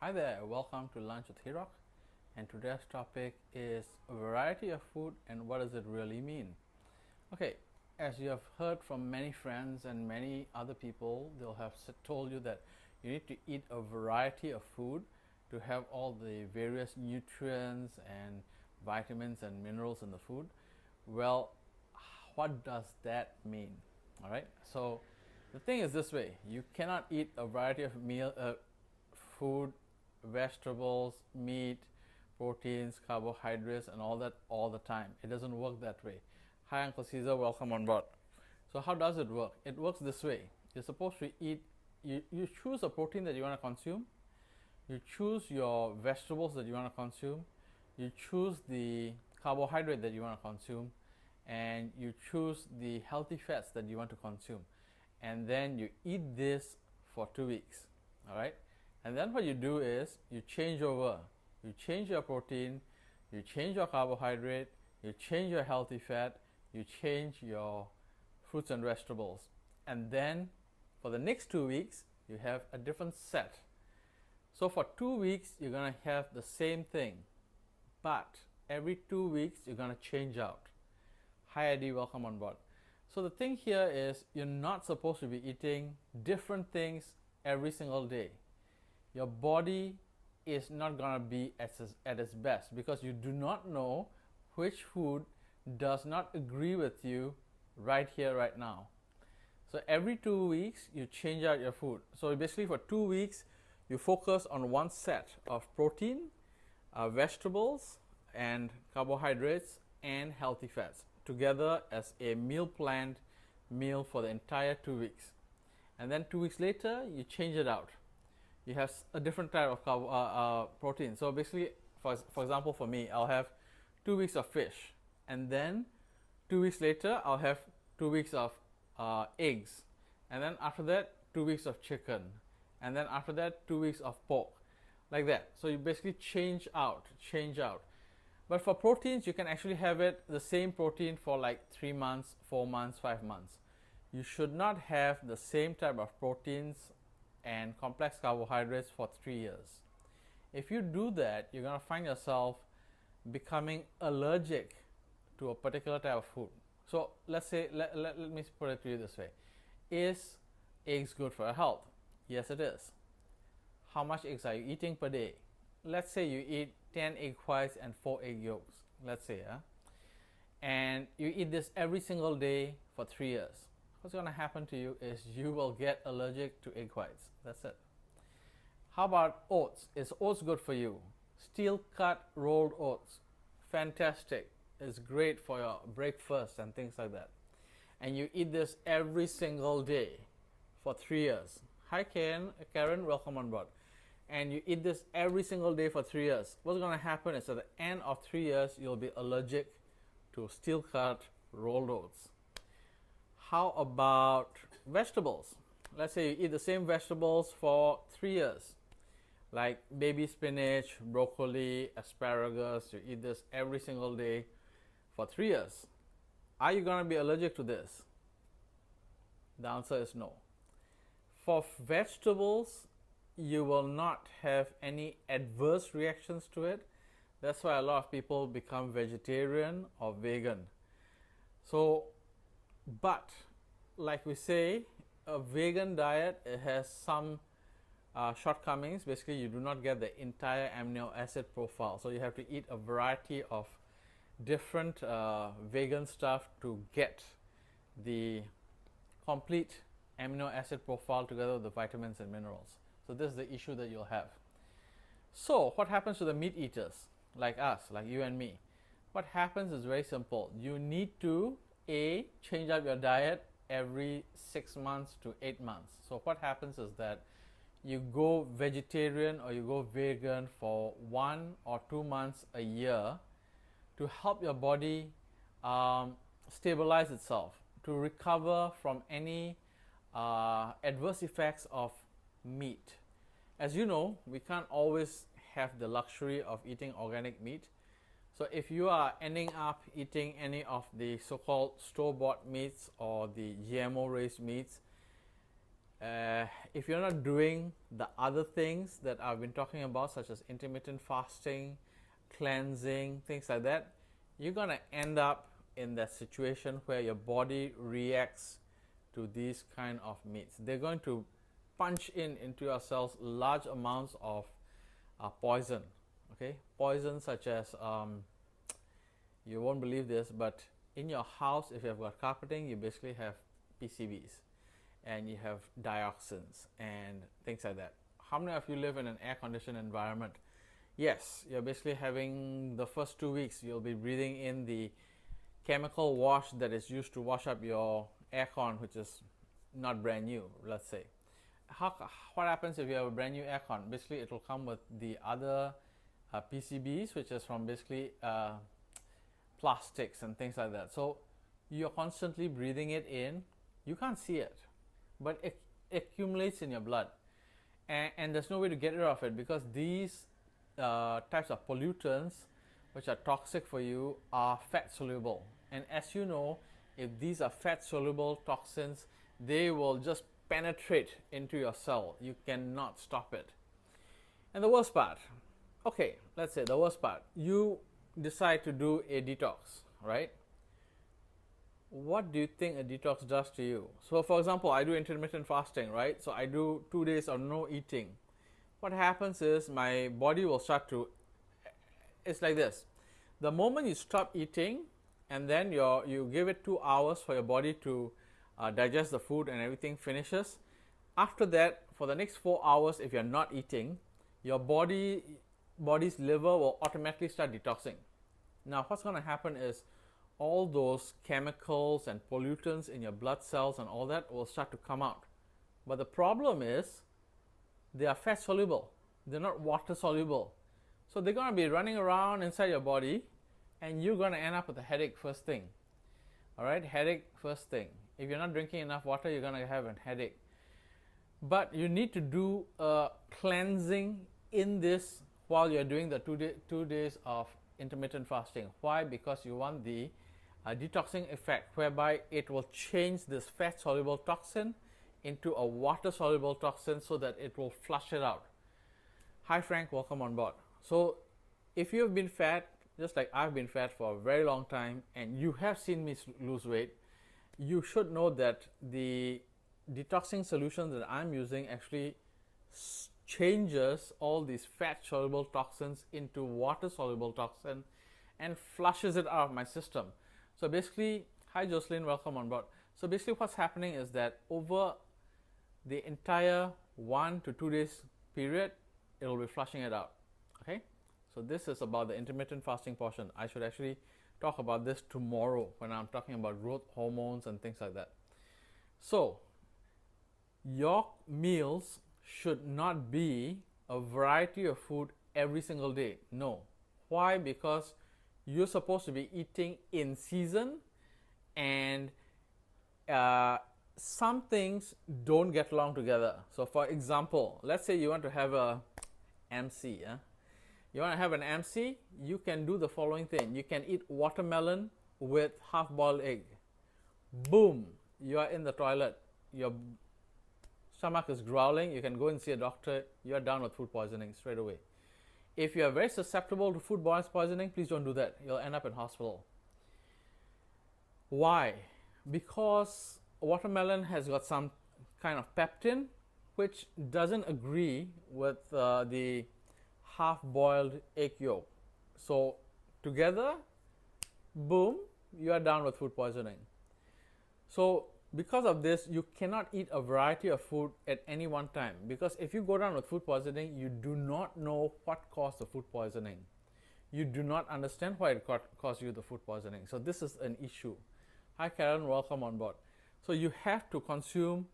Hi there, welcome to Lunch with Hirok, and today's topic is a variety of food and what does it really mean? Okay, as you have heard from many friends and many other people, they'll have told you that you need to eat a variety of food to have all the various nutrients and vitamins and minerals in the food. Well, what does that mean? All right, so the thing is this way: you cannot eat a variety of food, vegetables, meat, proteins, carbohydrates, and all that all the time. It doesn't work that way. Hi, Uncle Caesar, welcome on board. So, how does it work? It works this way: you're supposed to eat, you choose a protein that you want to consume, you choose your vegetables that you want to consume, you choose the carbohydrate that you want to consume, and you choose the healthy fats that you want to consume. And then you eat this for 2 weeks. All right, and then what you do is you change over. You change your protein, you change your carbohydrate, you change your healthy fat, you change your fruits and vegetables. And then for the next 2 weeks, you have a different set. So for 2 weeks, you're going to have the same thing, but every 2 weeks, you're going to change out. Hi, Eddie, welcome on board. So the thing here is you're not supposed to be eating different things every single day. Your body is not going to be at its best because you do not know which food does not agree with you right here, right now. So every 2 weeks, you change out your food. So basically for 2 weeks, you focus on one set of protein, vegetables, and carbohydrates, and healthy fats together as a meal planned meal for the entire 2 weeks. And then 2 weeks later, you change it out. You have a different type of protein. So basically, for example, for me, I'll have 2 weeks of fish, and then 2 weeks later, I'll have 2 weeks of eggs, and then after that, 2 weeks of chicken, and then after that, 2 weeks of pork, like that. So you basically change out. But for proteins, you can actually have it the same protein for like 3 months, 4 months, 5 months. You should not have the same type of proteins and complex carbohydrates for 3 years. If you do that, you're going to find yourself becoming allergic to a particular type of food. So let's say, let me put it to you this way. Is eggs good for your health? Yes, it is. How much eggs are you eating per day? Let's say you eat 10 egg whites and 4 egg yolks, let's say, and you eat this every single day for 3 years. What's going to happen to you is you will get allergic to egg whites. That's it. How about oats? Is oats good for you? Steel cut rolled oats, fantastic. It's great for your breakfast and things like that. And you eat this every single day for 3 years. Hi Karen, welcome on board. And you eat this every single day for 3 years. What's going to happen is at the end of 3 years, you'll be allergic to steel cut rolled oats. How about vegetables? Let's say you eat the same vegetables for 3 years, like baby spinach, broccoli, asparagus. You eat this every single day for 3 years. Are you going to be allergic to this? The answer is no. For vegetables, you will not have any adverse reactions to it. That's why a lot of people become vegetarian or vegan. So, but like we say, a vegan diet, it has some shortcomings. Basically, you do not get the entire amino acid profile. So you have to eat a variety of different vegan stuff to get the complete amino acid profile together with the vitamins and minerals. So this is the issue that you'll have. So what happens to the meat eaters like us, like you and me? What happens is very simple. You need to change up your diet every 6 months to 8 months. So what happens is that you go vegetarian or you go vegan for 1 or 2 months a year to help your body stabilize itself, to recover from any adverse effects of meat. As you know, we can't always have the luxury of eating organic meat. So if you are ending up eating any of the so-called store-bought meats or the GMO raised meats, If you're not doing the other things that I've been talking about, such as intermittent fasting, cleansing, things like that, you're going to end up in that situation where your body reacts to these kind of meats. They're going to punch into your cells large amounts of poison. Okay, poison such as you won't believe this, but in your house, if you have got carpeting, you basically have PCBs and you have dioxins and things like that. How many of you live in an air-conditioned environment? Yes, you're basically having the first 2 weeks, you'll be breathing in the chemical wash that is used to wash up your aircon, which is not brand new, let's say. What happens if you have a brand new aircon? Basically, it will come with the other PCBs, which is from basically plastics and things like that. So you're constantly breathing it in. You can't see it, but it accumulates in your blood, and there's no way to get rid of it, because these types of pollutants, which are toxic for you, are fat soluble. And as you know, if these are fat soluble toxins, they will just penetrate into your cell. You cannot stop it. And the worst part, okay, let's say the worst part, you decide to do a detox, right? What do you think a detox does to you? So for example, I do intermittent fasting, right? So I do 2 days of no eating. What happens is my body will start to, it's like this. The moment you stop eating, and then you give it 2 hours for your body to digest the food and everything finishes. After that, for the next 4 hours, if you're not eating, your body's liver will automatically start detoxing. Now what's going to happen is all those chemicals and pollutants in your blood cells and all that will start to come out. But the problem is they are fat soluble. They're not water soluble. So they're going to be running around inside your body, and you're going to end up with a headache first thing. All right, headache first thing. If you're not drinking enough water, you're going to have a headache. But you need to do a cleansing in this while you're doing the 2 days of intermittent fasting. Why? Because you want the detoxing effect, whereby it will change this fat soluble toxin into a water soluble toxin so that it will flush it out. Hi Frank, welcome on board. So if you've been fat, just like I've been fat for a very long time, and you have seen me lose weight, you should know that the detoxing solution that I'm using actually changes all these fat soluble toxins into water soluble toxin and flushes it out of my system. So basically, hi Jocelyn, welcome on board. So basically what's happening is that over the entire 1 to 2 days period, it will be flushing it out. Okay, so this is about the intermittent fasting portion. I should actually talk about this tomorrow when I'm talking about growth hormones and things like that. So your meals should not be a variety of food every single day. No. Why? Because you're supposed to be eating in season, and some things don't get along together. So for example, let's say you want to have a MC. You want to have an MC, you can do the following thing. You can eat watermelon with half-boiled egg. Boom, you are in the toilet. Your stomach is growling. You can go and see a doctor. You are done with food poisoning straight away. If you are very susceptible to food poisoning, please don't do that. You'll end up in hospital. Why? Because watermelon has got some kind of peptin which doesn't agree with the half-boiled egg yolk. So together, boom, you are down with food poisoning. So because of this, you cannot eat a variety of food at any one time, because if you go down with food poisoning, you do not know what caused the food poisoning. You do not understand why it caused you the food poisoning. So this is an issue. Hi Karen, welcome on board. So you have to consume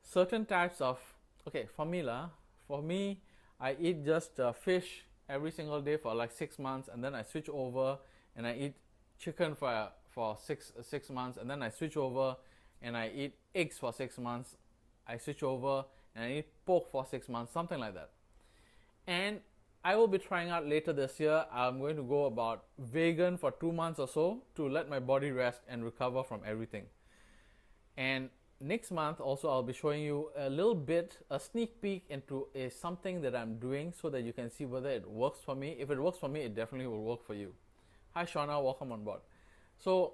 certain types of, okay, for me, I eat just fish every single day for like 6 months, and then I switch over and I eat chicken for six months, and then I switch over and I eat eggs for 6 months. I switch over and I eat pork for 6 months, something like that. And I will be trying out later this year. I'm going to go about vegan for 2 months or so to let my body rest and recover from everything. And next month also I'll be showing you a little bit, a sneak peek into something that I'm doing so that you can see whether it works for me. If it works for me, it definitely will work for you. Hi Shauna, welcome on board. So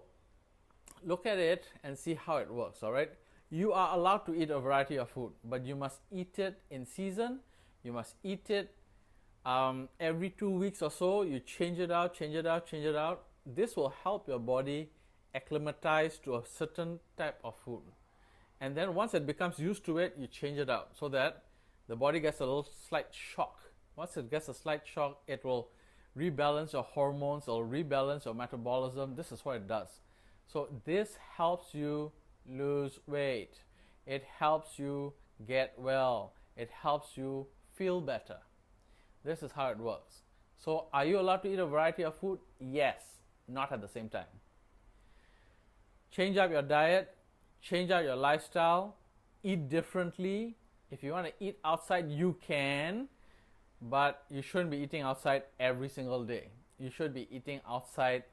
look at it and see how it works, all right? You are allowed to eat a variety of food, but you must eat it in season. You must eat it every 2 weeks or so. You change it out, change it out, change it out. This will help your body acclimatize to a certain type of food. And then once it becomes used to it, you change it out so that the body gets a little slight shock. Once it gets a slight shock, it will rebalance your hormones or rebalance your metabolism. This is what it does. So this helps you lose weight. It helps you get well. It helps you feel better. This is how it works. So are you allowed to eat a variety of food? Yes, not at the same time. Change up your diet, change out your lifestyle, eat differently. If you want to eat outside, you can, but you shouldn't be eating outside every single day. You should be eating outside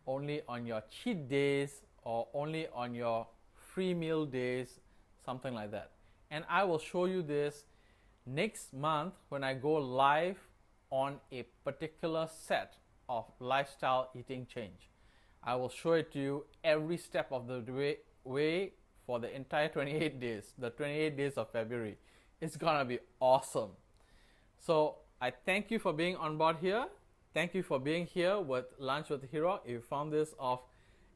only on your cheat days or only on your free meal days, something like that. And I will show you this next month when I go live on a particular set of lifestyle eating change. I will show it to you every step of the way for the entire 28 days, the 28 days of February. It's gonna be awesome. So I thank you for being on board here. Thank you for being here with Lunch with Hirok. If you found this of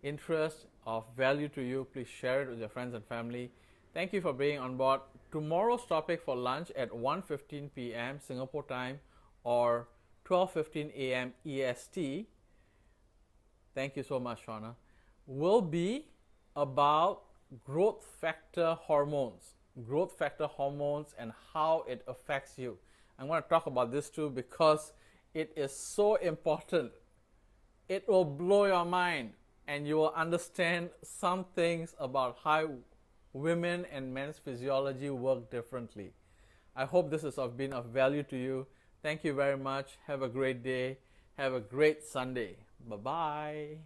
interest, of value to you, please share it with your friends and family. Thank you for being on board. Tomorrow's topic for lunch at 1:15 p.m. Singapore time or 12:15 a.m. EST, thank you so much, Shauna, will be about growth factor hormones and how it affects you. I'm going to talk about this too because it is so important. It will blow your mind and you will understand some things about how women and men's physiology work differently. I hope this has been of value to you. Thank you very much. Have a great day. Have a great Sunday. Bye-bye.